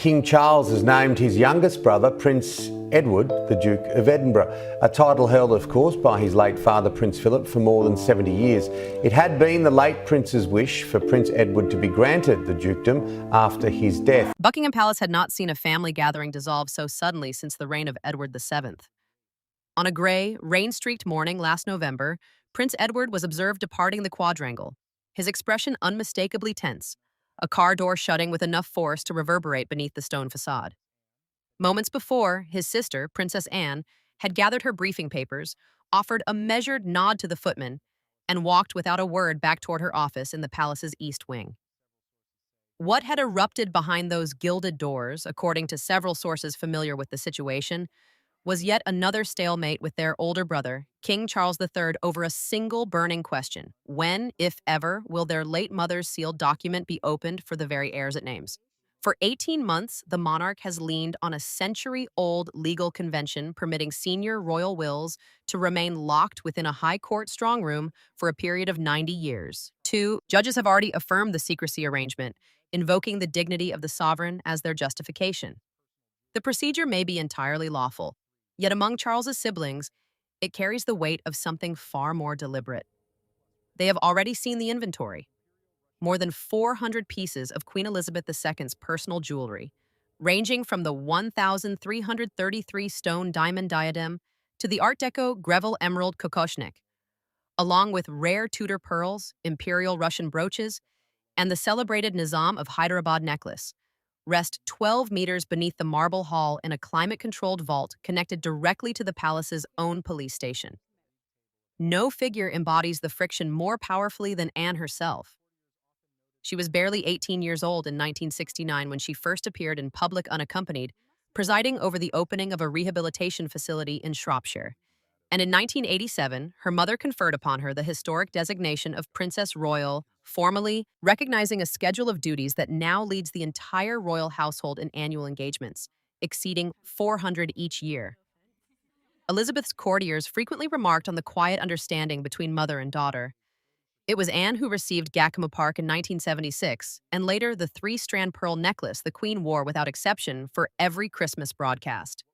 King Charles has named his youngest brother, Prince Edward, the Duke of Edinburgh, a title held, of course, by his late father, Prince Philip, for more than 70 years. It had been the late Prince's wish for Prince Edward to be granted the dukedom after his death. Buckingham Palace had not seen a family gathering dissolve so suddenly since the reign of Edward VII. On a grey, rain-streaked morning last November, Prince Edward was observed departing the quadrangle, his expression unmistakably tense, a car door shutting with enough force to reverberate beneath the stone facade. Moments before, his sister, Princess Anne, had gathered her briefing papers, offered a measured nod to the footman, and walked without a word back toward her office in the palace's east wing. What had erupted behind those gilded doors, according to several sources familiar with the situation, was yet another stalemate with their older brother, King Charles III, over a single burning question. When, if ever, will their late mother's sealed document be opened for the very heirs it names? For 18 months, the monarch has leaned on a century-old legal convention permitting senior royal wills to remain locked within a high court strongroom for a period of 90 years. 2. Judges have already affirmed the secrecy arrangement, invoking the dignity of the sovereign as their justification. The procedure may be entirely lawful, yet among Charles's siblings, it carries the weight of something far more deliberate. They have already seen the inventory. More than 400 pieces of Queen Elizabeth II's personal jewelry, ranging from the 1,333 stone diamond diadem to the Art Deco Greville emerald kokoshnik, along with rare Tudor pearls, imperial Russian brooches, and the celebrated Nizam of Hyderabad necklace, rest 12 meters beneath the marble hall in a climate-controlled vault connected directly to the palace's own police station. No figure embodies the friction more powerfully than Anne herself. She was barely 18 years old in 1969 when she first appeared in public unaccompanied, presiding over the opening of a rehabilitation facility in Shropshire. And in 1987, her mother conferred upon her the historic designation of Princess Royal, formally recognizing a schedule of duties that now leads the entire royal household in annual engagements, exceeding 400 each year. Elizabeth's courtiers frequently remarked on the quiet understanding between mother and daughter. It was Anne who received Gacama Park in 1976, and later the three-strand pearl necklace the Queen wore without exception for every Christmas broadcast.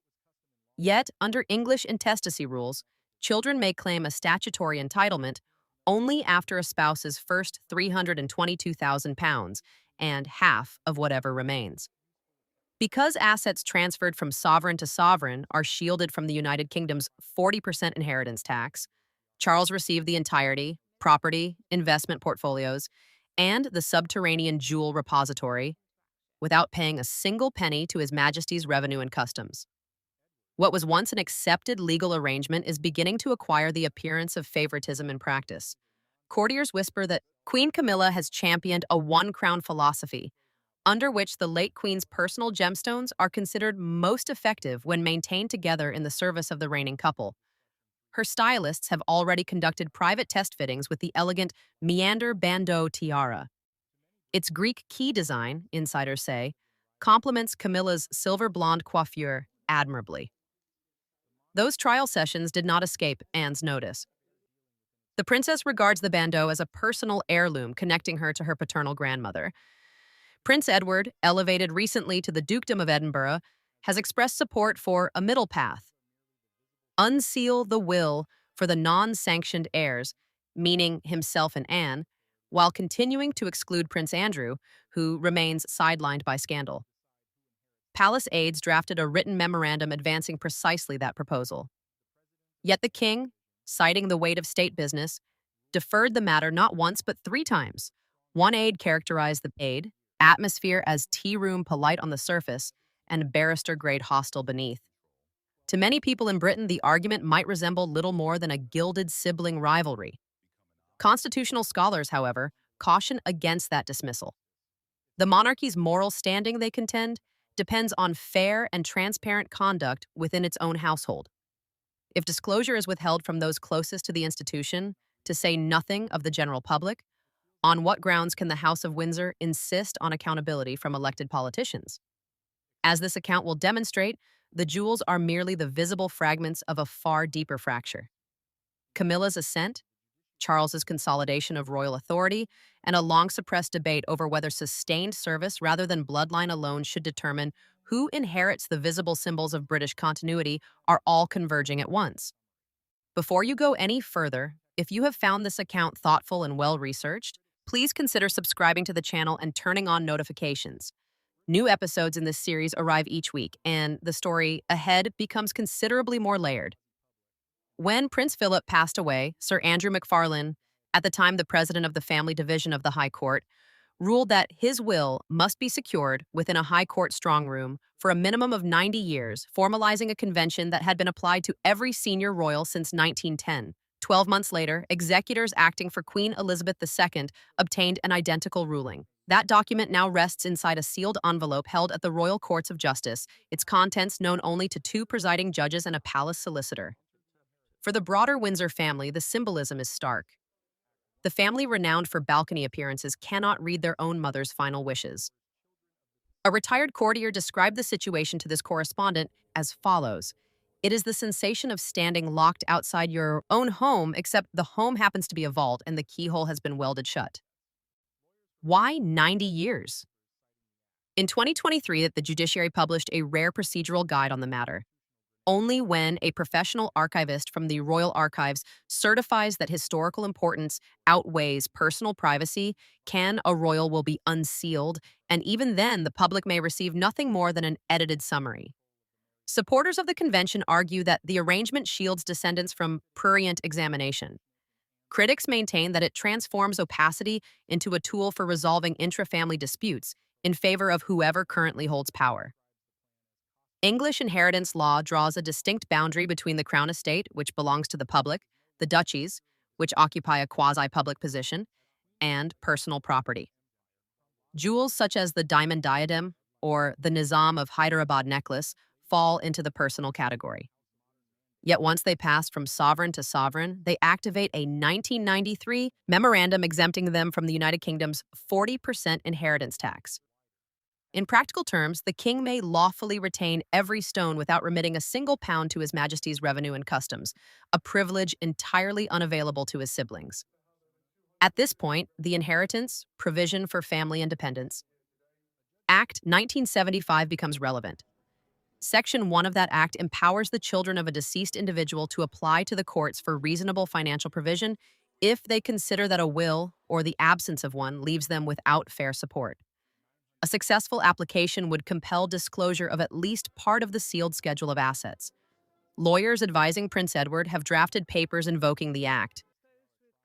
Yet, under English intestacy rules, children may claim a statutory entitlement only after a spouse's first £322,000 and half of whatever remains. Because assets transferred from sovereign to sovereign are shielded from the United Kingdom's 40% inheritance tax, Charles received the entirety, property, investment portfolios, and the subterranean jewel repository without paying a single penny to His Majesty's Revenue and Customs. What was once an accepted legal arrangement is beginning to acquire the appearance of favoritism in practice. Courtiers whisper that Queen Camilla has championed a one-crown philosophy, under which the late Queen's personal gemstones are considered most effective when maintained together in the service of the reigning couple. Her stylists have already conducted private test fittings with the elegant meander bandeau tiara. Its Greek key design, insiders say, complements Camilla's silver blonde coiffure admirably. Those trial sessions did not escape Anne's notice. The princess regards the bandeau as a personal heirloom connecting her to her paternal grandmother. Prince Edward, elevated recently to the Dukedom of Edinburgh, has expressed support for a middle path. Unseal the will for the non-sanctioned heirs, meaning himself and Anne, while continuing to exclude Prince Andrew, who remains sidelined by scandal. Palace aides drafted a written memorandum advancing precisely that proposal. Yet the king, citing the weight of state business, deferred the matter not once but 3 times. One aide characterized the atmosphere as tea-room polite on the surface and barrister-grade hostile beneath. To many people in Britain, the argument might resemble little more than a gilded sibling rivalry. Constitutional scholars, however, caution against that dismissal. The monarchy's moral standing, they contend, depends on fair and transparent conduct within its own household. If disclosure is withheld from those closest to the institution, to say nothing of the general public, on what grounds can the House of Windsor insist on accountability from elected politicians? As this account will demonstrate, the jewels are merely the visible fragments of a far deeper fracture. Camilla's assent, Charles's consolidation of royal authority, and a long-suppressed debate over whether sustained service rather than bloodline alone should determine who inherits the visible symbols of British continuity are all converging at once. Before you go any further, if you have found this account thoughtful and well-researched, please consider subscribing to the channel and turning on notifications. New episodes in this series arrive each week, and the story ahead becomes considerably more layered. When Prince Philip passed away, Sir Andrew McFarlane, at the time the president of the Family Division of the High Court, ruled that his will must be secured within a High Court strongroom for a minimum of 90 years, formalizing a convention that had been applied to every senior royal since 1910. 12 months later, executors acting for Queen Elizabeth II obtained an identical ruling. That document now rests inside a sealed envelope held at the Royal Courts of Justice, its contents known only to two presiding judges and a palace solicitor. For the broader Windsor family, the symbolism is stark. The family renowned for balcony appearances cannot read their own mother's final wishes. A retired courtier described the situation to this correspondent as follows. It is the sensation of standing locked outside your own home, except the home happens to be a vault and the keyhole has been welded shut. Why 90 years? In 2023, the judiciary published a rare procedural guide on the matter. Only when a professional archivist from the Royal Archives certifies that historical importance outweighs personal privacy can a royal will be unsealed, and even then the public may receive nothing more than an edited summary. Supporters of the convention argue that the arrangement shields descendants from prurient examination. Critics maintain that it transforms opacity into a tool for resolving intra-family disputes in favor of whoever currently holds power. English inheritance law draws a distinct boundary between the Crown Estate, which belongs to the public, the duchies, which occupy a quasi-public position, and personal property. Jewels such as the diamond diadem or the Nizam of Hyderabad necklace fall into the personal category. Yet once they pass from sovereign to sovereign, they activate a 1993 memorandum exempting them from the United Kingdom's 40% inheritance tax. In practical terms, the king may lawfully retain every stone without remitting a single pound to His Majesty's revenue and customs, a privilege entirely unavailable to his siblings. At this point, the Inheritance, Provision for Family Independence, Act 1975 becomes relevant. Section 1 of that act empowers the children of a deceased individual to apply to the courts for reasonable financial provision if they consider that a will, or the absence of one, leaves them without fair support. A successful application would compel disclosure of at least part of the sealed schedule of assets. Lawyers advising Prince Edward have drafted papers invoking the act.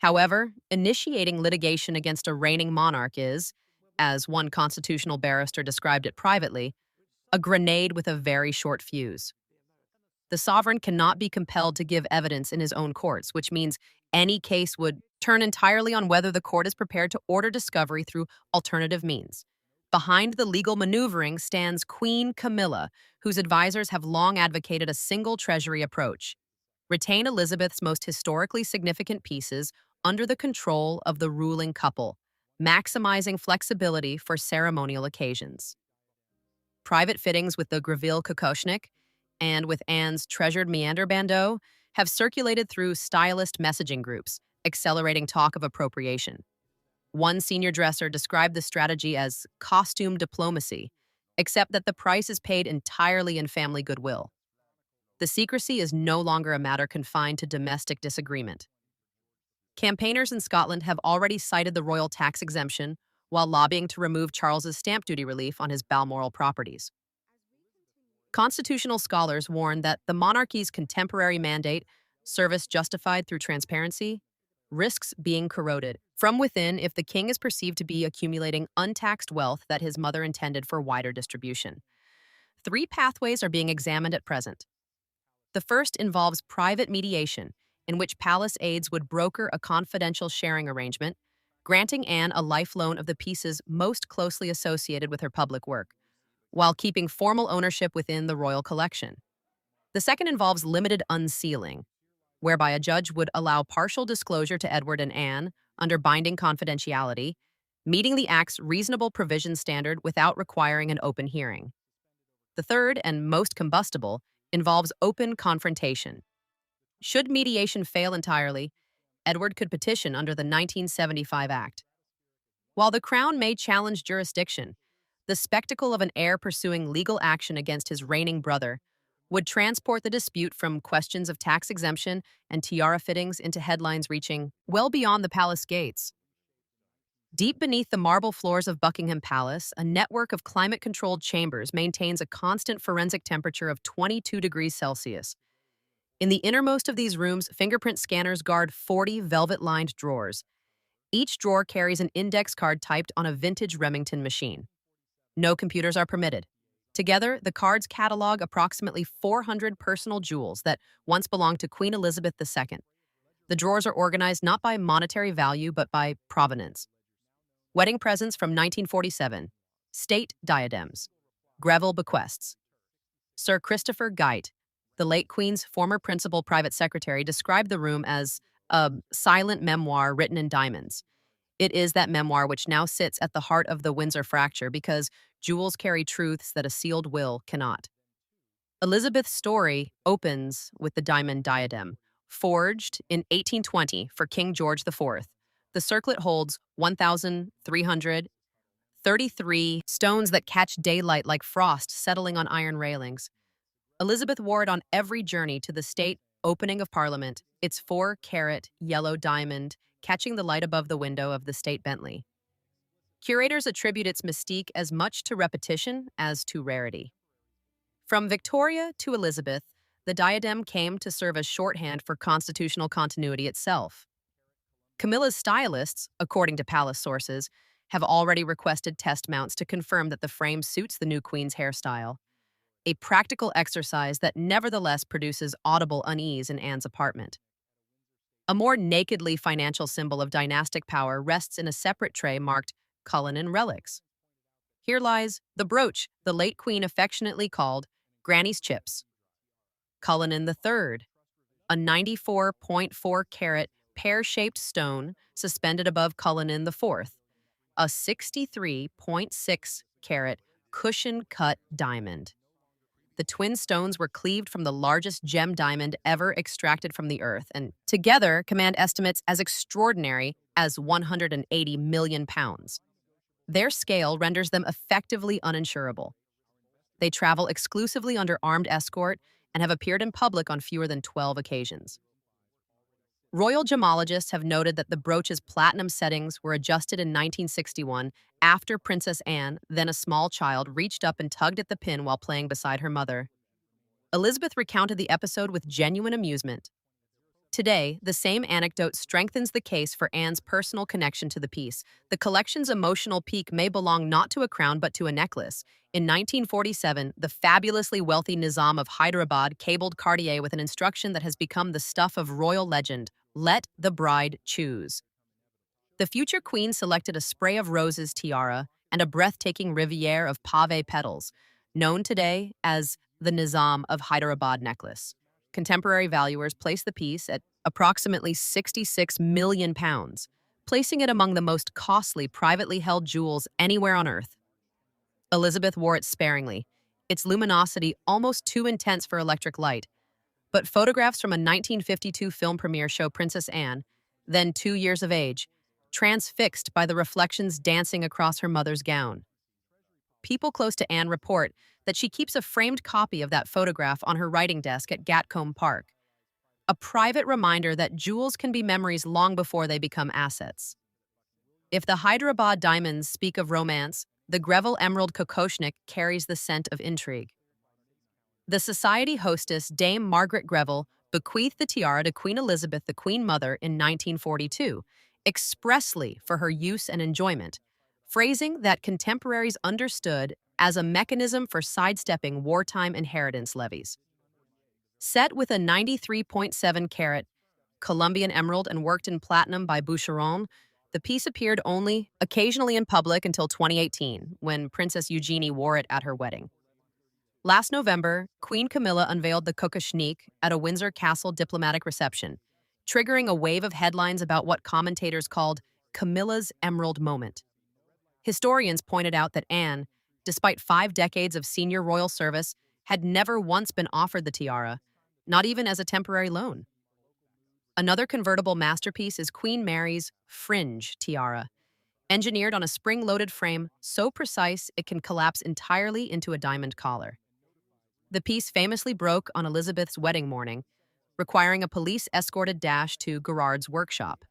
However, initiating litigation against a reigning monarch is, as one constitutional barrister described it privately, a grenade with a very short fuse. The sovereign cannot be compelled to give evidence in his own courts, which means any case would turn entirely on whether the court is prepared to order discovery through alternative means. Behind the legal maneuvering stands Queen Camilla, whose advisors have long advocated a single treasury approach. Retain Elizabeth's most historically significant pieces under the control of the ruling couple, maximizing flexibility for ceremonial occasions. Private fittings with the Greville kokoshnik and with Anne's treasured meander bandeau have circulated through stylist messaging groups, accelerating talk of appropriation. One senior dresser described the strategy as costume diplomacy, except that the price is paid entirely in family goodwill. The secrecy is no longer a matter confined to domestic disagreement. Campaigners in Scotland have already cited the royal tax exemption while lobbying to remove Charles's stamp duty relief on his Balmoral properties. Constitutional scholars warn that the monarchy's contemporary mandate, service justified through transparency, risks being corroded from within if the king is perceived to be accumulating untaxed wealth that his mother intended for wider distribution. 3 pathways are being examined at present. The first involves private mediation, in which palace aides would broker a confidential sharing arrangement, granting Anne a life loan of the pieces most closely associated with her public work, while keeping formal ownership within the royal collection. The second involves limited unsealing, whereby a judge would allow partial disclosure to Edward and Anne under binding confidentiality, meeting the Act's reasonable provision standard without requiring an open hearing. The third, and most combustible, involves open confrontation. Should mediation fail entirely, Edward could petition under the 1975 Act. While the Crown may challenge jurisdiction, the spectacle of an heir pursuing legal action against his reigning brother would transport the dispute from questions of tax exemption and tiara fittings into headlines reaching well beyond the palace gates. Deep beneath the marble floors of Buckingham Palace, a network of climate-controlled chambers maintains a constant forensic temperature of 22 degrees Celsius. In the innermost of these rooms, fingerprint scanners guard 40 velvet-lined drawers. Each drawer carries an index card typed on a vintage Remington machine. No computers are permitted. Together, the cards catalog approximately 400 personal jewels that once belonged to Queen Elizabeth II. The drawers are organized not by monetary value but by provenance. Wedding presents from 1947. State diadems. Greville bequests. Sir Christopher Geidt, the late Queen's former principal private secretary, described the room as a silent memoir written in diamonds. It is that memoir which now sits at the heart of the Windsor fracture because jewels carry truths that a sealed will cannot. Elizabeth's story opens with the diamond diadem, forged in 1820 for King George IV. The circlet holds 1,333 stones that catch daylight like frost settling on iron railings. Elizabeth wore it on every journey to the state opening of Parliament, its 4-carat yellow diamond catching the light above the window of the state Bentley. Curators attribute its mystique as much to repetition as to rarity. From Victoria to Elizabeth, the diadem came to serve as shorthand for constitutional continuity itself. Camilla's stylists, according to palace sources, have already requested test mounts to confirm that the frame suits the new queen's hairstyle, a practical exercise that nevertheless produces audible unease in Anne's apartment. A more nakedly financial symbol of dynastic power rests in a separate tray marked Cullinan relics. Here lies the brooch the late queen affectionately called Granny's Chips. Cullinan III, a 94.4-carat pear-shaped stone suspended above Cullinan IV, a 63.6-carat cushion-cut diamond. The twin stones were cleaved from the largest gem diamond ever extracted from the earth and together command estimates as extraordinary as 180 million pounds. Their scale renders them effectively uninsurable. They travel exclusively under armed escort and have appeared in public on fewer than 12 occasions. Royal gemologists have noted that the brooch's platinum settings were adjusted in 1961 after Princess Anne, then a small child, reached up and tugged at the pin while playing beside her mother. Elizabeth recounted the episode with genuine amusement. Today, the same anecdote strengthens the case for Anne's personal connection to the piece. The collection's emotional peak may belong not to a crown but to a necklace. In 1947, the fabulously wealthy Nizam of Hyderabad cabled Cartier with an instruction that has become the stuff of royal legend: let the bride choose. The future queen selected a spray of roses tiara and a breathtaking riviere of pave petals, known today as the Nizam of Hyderabad necklace. Contemporary valuers place the piece at approximately 66 million pounds, placing it among the most costly privately held jewels anywhere on Earth. Elizabeth wore it sparingly, its luminosity almost too intense for electric light, but photographs from a 1952 film premiere show Princess Anne, then 2 years of age, transfixed by the reflections dancing across her mother's gown. People close to Anne report that she keeps a framed copy of that photograph on her writing desk at Gatcombe Park, a private reminder that jewels can be memories long before they become assets. If the Hyderabad diamonds speak of romance, the Greville emerald kokoshnik carries the scent of intrigue. The society hostess Dame Margaret Greville bequeathed the tiara to Queen Elizabeth, the Queen Mother, in 1942, expressly for her use and enjoyment, phrasing that contemporaries understood as a mechanism for sidestepping wartime inheritance levies. Set with a 93.7-carat Colombian emerald and worked in platinum by Boucheron, the piece appeared only occasionally in public until 2018, when Princess Eugenie wore it at her wedding. Last November, Queen Camilla unveiled the kokoshnik at a Windsor Castle diplomatic reception, triggering a wave of headlines about what commentators called Camilla's emerald moment. Historians pointed out that Anne, despite 5 decades of senior royal service, had never once been offered the tiara, not even as a temporary loan. Another convertible masterpiece is Queen Mary's fringe tiara, engineered on a spring-loaded frame so precise it can collapse entirely into a diamond collar. The piece famously broke on Elizabeth's wedding morning, requiring a police-escorted dash to Gerard's workshop.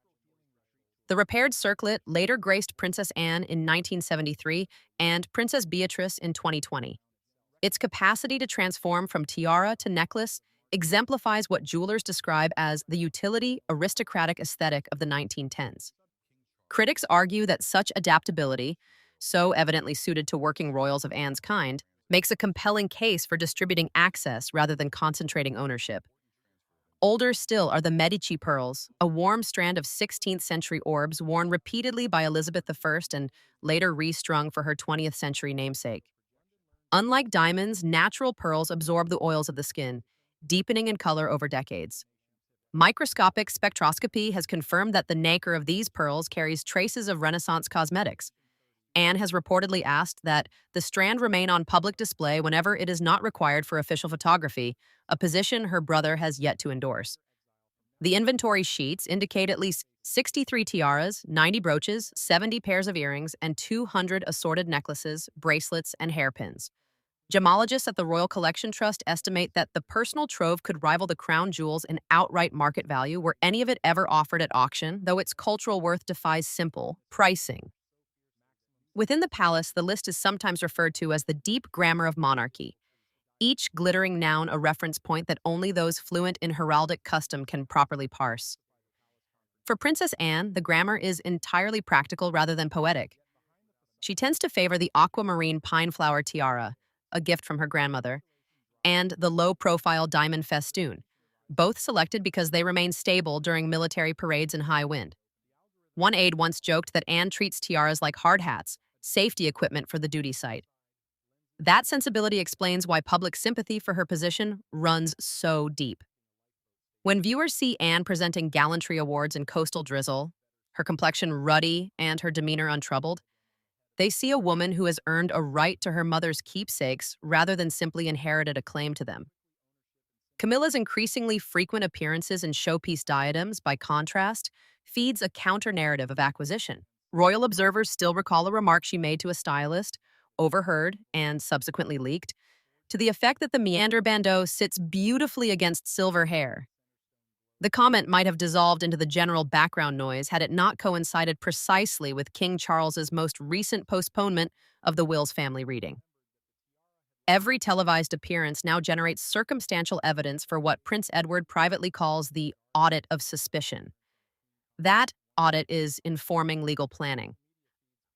The repaired circlet later graced Princess Anne in 1973 and Princess Beatrice in 2020. Its capacity to transform from tiara to necklace exemplifies what jewelers describe as the utility aristocratic aesthetic of the 1910s. Critics argue that such adaptability, so evidently suited to working royals of Anne's kind, makes a compelling case for distributing access rather than concentrating ownership. Older still are the Medici pearls, a warm strand of 16th century orbs worn repeatedly by Elizabeth I and later restrung for her 20th century namesake. Unlike diamonds, natural pearls absorb the oils of the skin, deepening in color over decades. Microscopic spectroscopy has confirmed that the nacre of these pearls carries traces of Renaissance cosmetics. Anne has reportedly asked that the strand remain on public display whenever it is not required for official photography, a position her brother has yet to endorse. The inventory sheets indicate at least 63 tiaras, 90 brooches, 70 pairs of earrings, and 200 assorted necklaces, bracelets, and hairpins. Gemologists at the Royal Collection Trust estimate that the personal trove could rival the crown jewels in outright market value were any of it ever offered at auction, though its cultural worth defies simple pricing. Within the palace, the list is sometimes referred to as the deep grammar of monarchy, each glittering noun a reference point that only those fluent in heraldic custom can properly parse. For Princess Anne, the grammar is entirely practical rather than poetic. She tends to favor the aquamarine pine flower tiara, a gift from her grandmother, and the low-profile diamond festoon, both selected because they remain stable during military parades in high wind. One aide once joked that Anne treats tiaras like hard hats, safety equipment for the duty site. That sensibility explains why public sympathy for her position runs so deep. When viewers see Anne presenting gallantry awards in coastal drizzle, her complexion ruddy and her demeanor untroubled, they see a woman who has earned a right to her mother's keepsakes rather than simply inherited a claim to them. Camilla's increasingly frequent appearances in showpiece diadems, by contrast, feeds a counter-narrative of acquisition. Royal observers still recall a remark she made to a stylist, overheard and subsequently leaked, to the effect that the meander bandeau sits beautifully against silver hair. The comment might have dissolved into the general background noise had it not coincided precisely with King Charles's most recent postponement of the Wills family reading. Every televised appearance now generates circumstantial evidence for what Prince Edward privately calls the audit of suspicion. That audit is informing legal planning.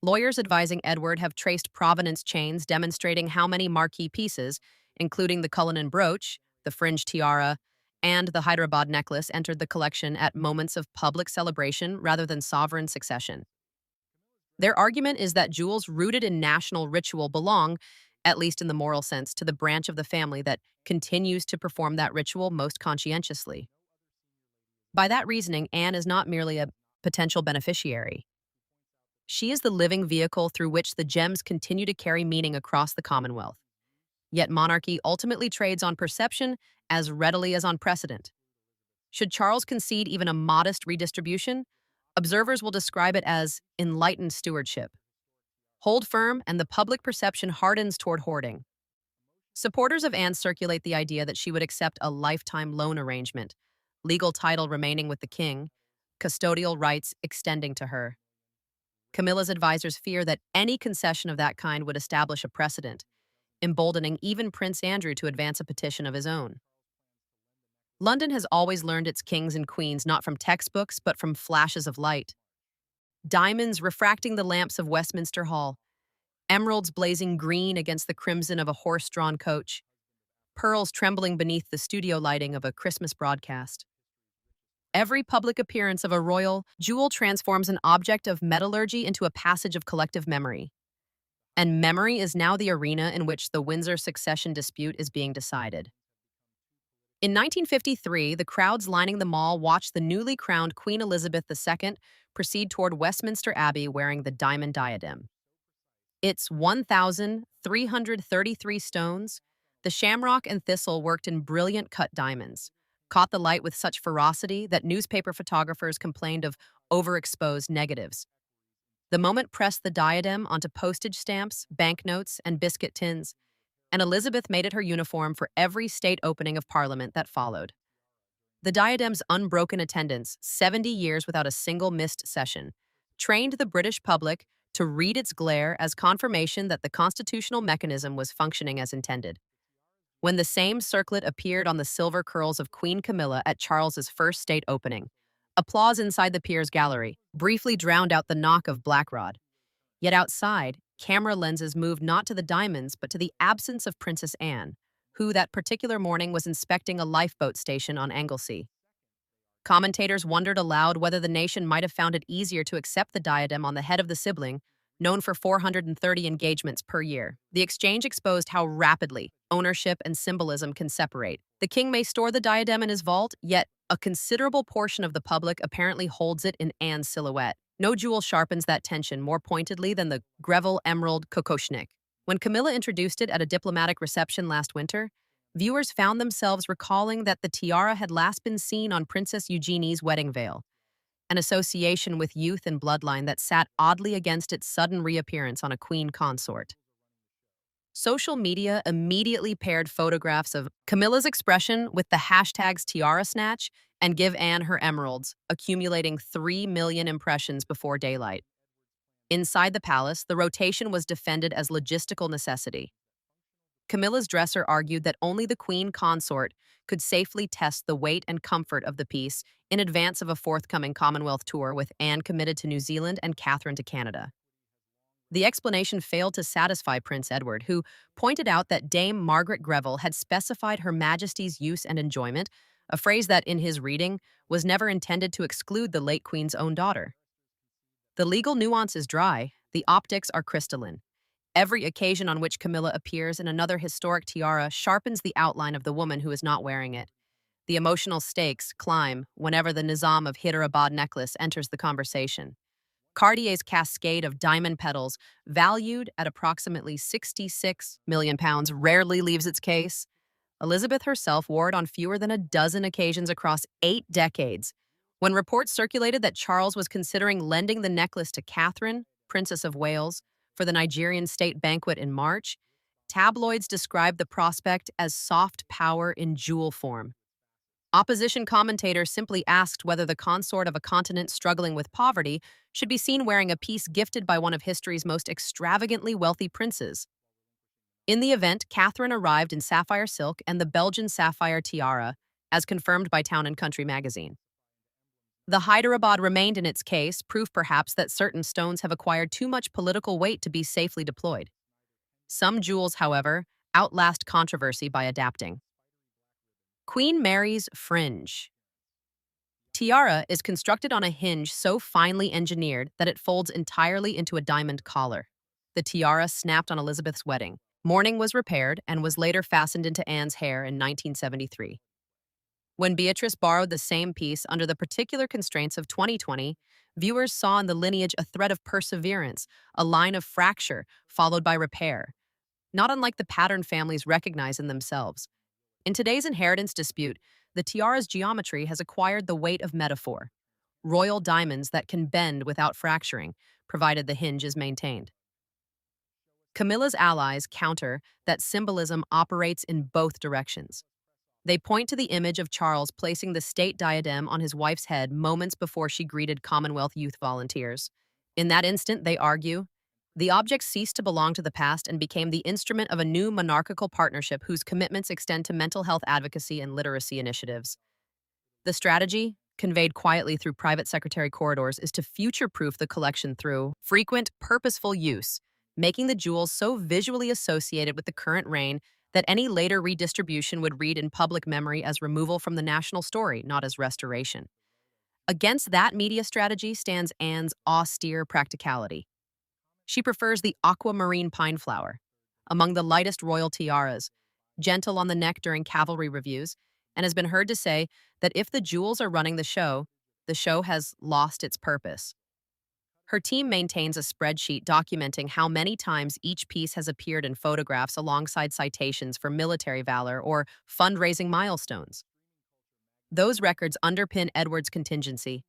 Lawyers advising Edward have traced provenance chains demonstrating how many marquee pieces, including the Cullinan brooch, the fringe tiara, and the Hyderabad necklace, entered the collection at moments of public celebration rather than sovereign succession. Their argument is that jewels rooted in national ritual belong, at least in the moral sense, to the branch of the family that continues to perform that ritual most conscientiously. By that reasoning, Anne is not merely a potential beneficiary. She is the living vehicle through which the gems continue to carry meaning across the Commonwealth. Yet monarchy ultimately trades on perception as readily as on precedent. Should Charles concede even a modest redistribution, observers will describe it as enlightened stewardship. Hold firm, and the public perception hardens toward hoarding. Supporters of Anne circulate the idea that she would accept a lifetime loan arrangement, legal title remaining with the king, custodial rights extending to her. Camilla's advisors fear that any concession of that kind would establish a precedent, emboldening even Prince Andrew to advance a petition of his own. London has always learned its kings and queens not from textbooks but from flashes of light. Diamonds refracting the lamps of Westminster Hall, emeralds blazing green against the crimson of a horse-drawn coach, pearls trembling beneath the studio lighting of a Christmas broadcast. Every public appearance of a royal jewel transforms an object of metallurgy into a passage of collective memory. And memory is now the arena in which the Windsor succession dispute is being decided. In 1953, the crowds lining the Mall watched the newly crowned Queen Elizabeth II proceed toward Westminster Abbey wearing the diamond diadem. Its 1,333 stones, the shamrock and thistle worked in brilliant cut diamonds, caught the light with such ferocity that newspaper photographers complained of overexposed negatives. The moment pressed the diadem onto postage stamps, banknotes, and biscuit tins, and Elizabeth made it her uniform for every state opening of Parliament that followed. The diadem's unbroken attendance, 70 years without a single missed session, trained the British public to read its glare as confirmation that the constitutional mechanism was functioning as intended. When the same circlet appeared on the silver curls of Queen Camilla at Charles's first state opening, applause inside the Peers' gallery briefly drowned out the knock of Blackrod. Yet outside, camera lenses moved not to the diamonds but to the absence of Princess Anne, who that particular morning was inspecting a lifeboat station on Anglesey. Commentators wondered aloud whether the nation might have found it easier to accept the diadem on the head of the sibling, known for 430 engagements per year. The exchange exposed how rapidly ownership and symbolism can separate. The king may store the diadem in his vault, yet a considerable portion of the public apparently holds it in Anne's silhouette. No jewel sharpens that tension more pointedly than the Greville emerald kokoshnik. When Camilla introduced it at a diplomatic reception last winter, viewers found themselves recalling that the tiara had last been seen on Princess Eugenie's wedding veil, an association with youth and bloodline that sat oddly against its sudden reappearance on a queen consort. Social media immediately paired photographs of Camilla's expression with the hashtags tiara snatch and give Anne her emeralds, accumulating 3 million impressions before daylight. Inside the palace, the rotation was defended as logistical necessity. Camilla's dresser argued that only the queen consort could safely test the weight and comfort of the piece in advance of a forthcoming Commonwealth tour with Anne committed to New Zealand and Catherine to Canada. The explanation failed to satisfy Prince Edward, who pointed out that Dame Margaret Greville had specified Her Majesty's use and enjoyment, a phrase that, in his reading, was never intended to exclude the late Queen's own daughter. The legal nuance is dry, the optics are crystalline. Every occasion on which Camilla appears in another historic tiara sharpens the outline of the woman who is not wearing it. The emotional stakes climb whenever the Nizam of Hyderabad necklace enters the conversation. Cartier's cascade of diamond petals, valued at approximately £66 million, rarely leaves its case. Elizabeth herself wore it on fewer than a dozen occasions across 8 decades. When reports circulated that Charles was considering lending the necklace to Catherine, Princess of Wales, for the Nigerian state banquet in March, tabloids described the prospect as soft power in jewel form. Opposition commentators simply asked whether the consort of a continent struggling with poverty should be seen wearing a piece gifted by one of history's most extravagantly wealthy princes. In the event, Catherine arrived in sapphire silk and the Belgian sapphire tiara, as confirmed by Town & Country magazine. The Hyderabad remained in its case, proof perhaps that certain stones have acquired too much political weight to be safely deployed. Some jewels, however, outlast controversy by adapting. Queen Mary's fringe. Tiara is constructed on a hinge so finely engineered that it folds entirely into a diamond collar. The tiara snapped on Elizabeth's wedding. Mourning was repaired and was later fastened into Anne's hair in 1973. When Beatrice borrowed the same piece under the particular constraints of 2020, viewers saw in the lineage a thread of perseverance, a line of fracture followed by repair, not unlike the pattern families recognize in themselves. In today's inheritance dispute, the tiara's geometry has acquired the weight of metaphor, royal diamonds that can bend without fracturing, provided the hinge is maintained. Camilla's allies counter that symbolism operates in both directions. They point to the image of Charles placing the state diadem on his wife's head moments before she greeted Commonwealth youth volunteers. In that instant, they argue, the object ceased to belong to the past and became the instrument of a new monarchical partnership whose commitments extend to mental health advocacy and literacy initiatives. The strategy, conveyed quietly through private secretary corridors, is to future-proof the collection through frequent, purposeful use, making the jewels so visually associated with the current reign that any later redistribution would read in public memory as removal from the national story, not as restoration. Against that media strategy stands Anne's austere practicality. She prefers the aquamarine pine flower, among the lightest royal tiaras, gentle on the neck during cavalry reviews, and has been heard to say that if the jewels are running the show has lost its purpose. Her team maintains a spreadsheet documenting how many times each piece has appeared in photographs alongside citations for military valor or fundraising milestones. Those records underpin Edward's contingency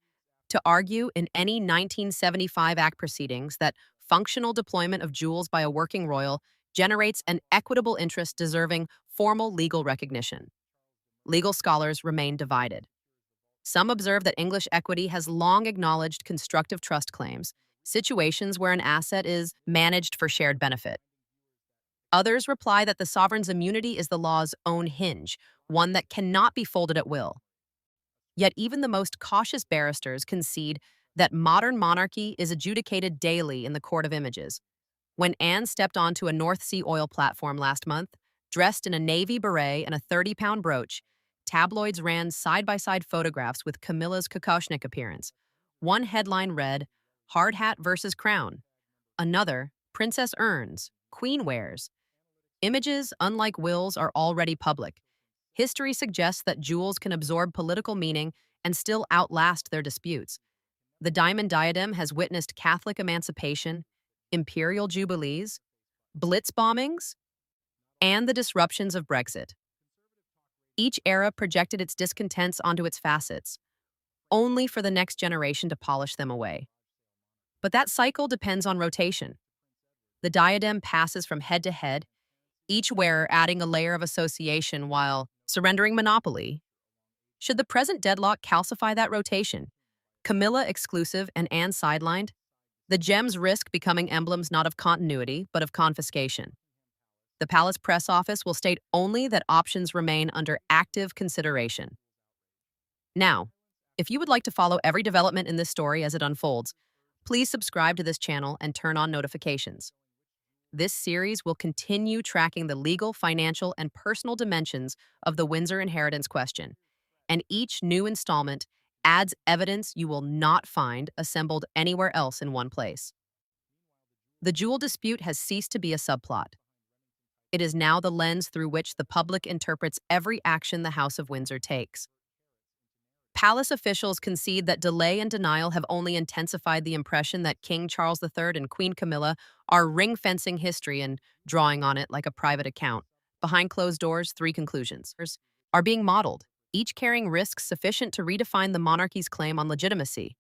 to argue in any 1975 Act proceedings that functional deployment of jewels by a working royal generates an equitable interest deserving formal legal recognition. Legal scholars remain divided. Some observe that English equity has long acknowledged constructive trust claims, situations where an asset is managed for shared benefit. Others reply that the sovereign's immunity is the law's own hinge, one that cannot be folded at will. Yet even the most cautious barristers concede that modern monarchy is adjudicated daily in the court of images. When Anne stepped onto a North Sea oil platform last month, dressed in a navy beret and a 30-pound brooch, tabloids ran side-by-side photographs with Camilla's Kokoshnik appearance. One headline read, "Hard hat versus crown." Another, "Princess earns, Queen wears." Images, unlike wills, are already public. History suggests that jewels can absorb political meaning and still outlast their disputes. The diamond diadem has witnessed Catholic emancipation, imperial jubilees, blitz bombings, and the disruptions of Brexit. Each era projected its discontents onto its facets, only for the next generation to polish them away. But that cycle depends on rotation. The diadem passes from head to head, each wearer adding a layer of association while surrendering monopoly. Should the present deadlock calcify that rotation, Camilla exclusive and Anne sidelined, the gems risk becoming emblems not of continuity, but of confiscation. The palace press office will state only that options remain under active consideration. Now, if you would like to follow every development in this story as it unfolds, please subscribe to this channel and turn on notifications. This series will continue tracking the legal, financial, and personal dimensions of the Windsor inheritance question, and each new installment adds evidence you will not find assembled anywhere else in one place. The jewel dispute has ceased to be a subplot. It is now the lens through which the public interprets every action the House of Windsor takes. Palace officials concede that delay and denial have only intensified the impression that King Charles III and Queen Camilla are ring-fencing history and drawing on it like a private account. Behind closed doors, three conclusions are being modeled, each carrying risks sufficient to redefine the monarchy's claim on legitimacy.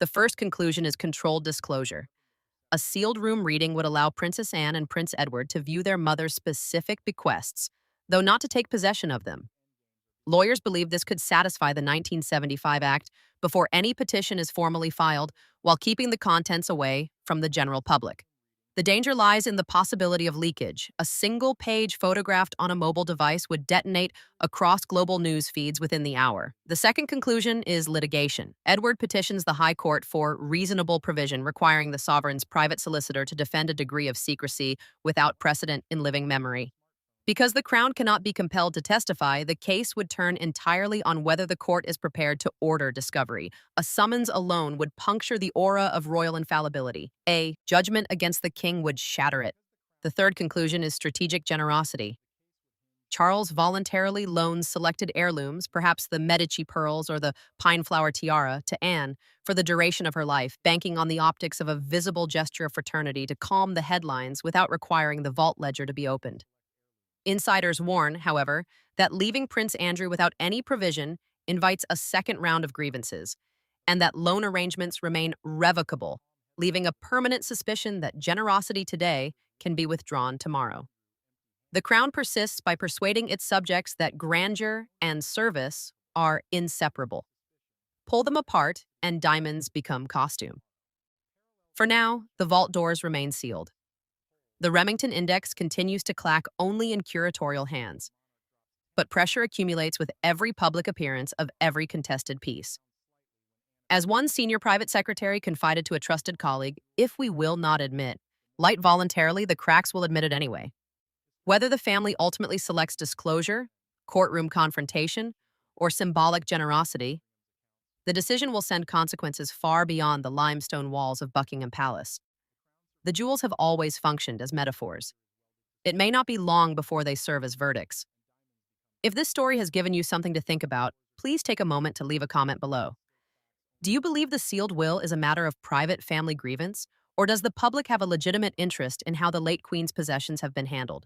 The first conclusion is controlled disclosure. A sealed room reading would allow Princess Anne and Prince Edward to view their mother's specific bequests, though not to take possession of them. Lawyers believe this could satisfy the 1975 Act before any petition is formally filed, while keeping the contents away from the general public. The danger lies in the possibility of leakage. A single page photographed on a mobile device would detonate across global news feeds within the hour. The second conclusion is litigation. Edward petitions the High Court for reasonable provision, requiring the sovereign's private solicitor to defend a degree of secrecy without precedent in living memory. Because the Crown cannot be compelled to testify, the case would turn entirely on whether the court is prepared to order discovery. A summons alone would puncture the aura of royal infallibility. A judgment against the king would shatter it. The third conclusion is strategic generosity. Charles voluntarily loans selected heirlooms, perhaps the Medici pearls or the pine flower tiara, to Anne for the duration of her life, banking on the optics of a visible gesture of fraternity to calm the headlines without requiring the vault ledger to be opened. Insiders warn, however, that leaving Prince Andrew without any provision invites a second round of grievances, and that loan arrangements remain revocable, leaving a permanent suspicion that generosity today can be withdrawn tomorrow. The Crown persists by persuading its subjects that grandeur and service are inseparable. Pull them apart, and diamonds become costume. For now, the vault doors remain sealed. The Remington Index continues to clack only in curatorial hands, but pressure accumulates with every public appearance of every contested piece. As one senior private secretary confided to a trusted colleague, "If we will not admit, light voluntarily, the cracks will admit it anyway." Whether the family ultimately selects disclosure, courtroom confrontation, or symbolic generosity, the decision will send consequences far beyond the limestone walls of Buckingham Palace. The jewels have always functioned as metaphors. It may not be long before they serve as verdicts. If this story has given you something to think about, please take a moment to leave a comment below. Do you believe the sealed will is a matter of private family grievance, or does the public have a legitimate interest in how the late Queen's possessions have been handled?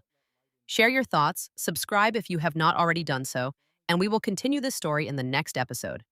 Share your thoughts, subscribe if you have not already done so, and we will continue this story in the next episode.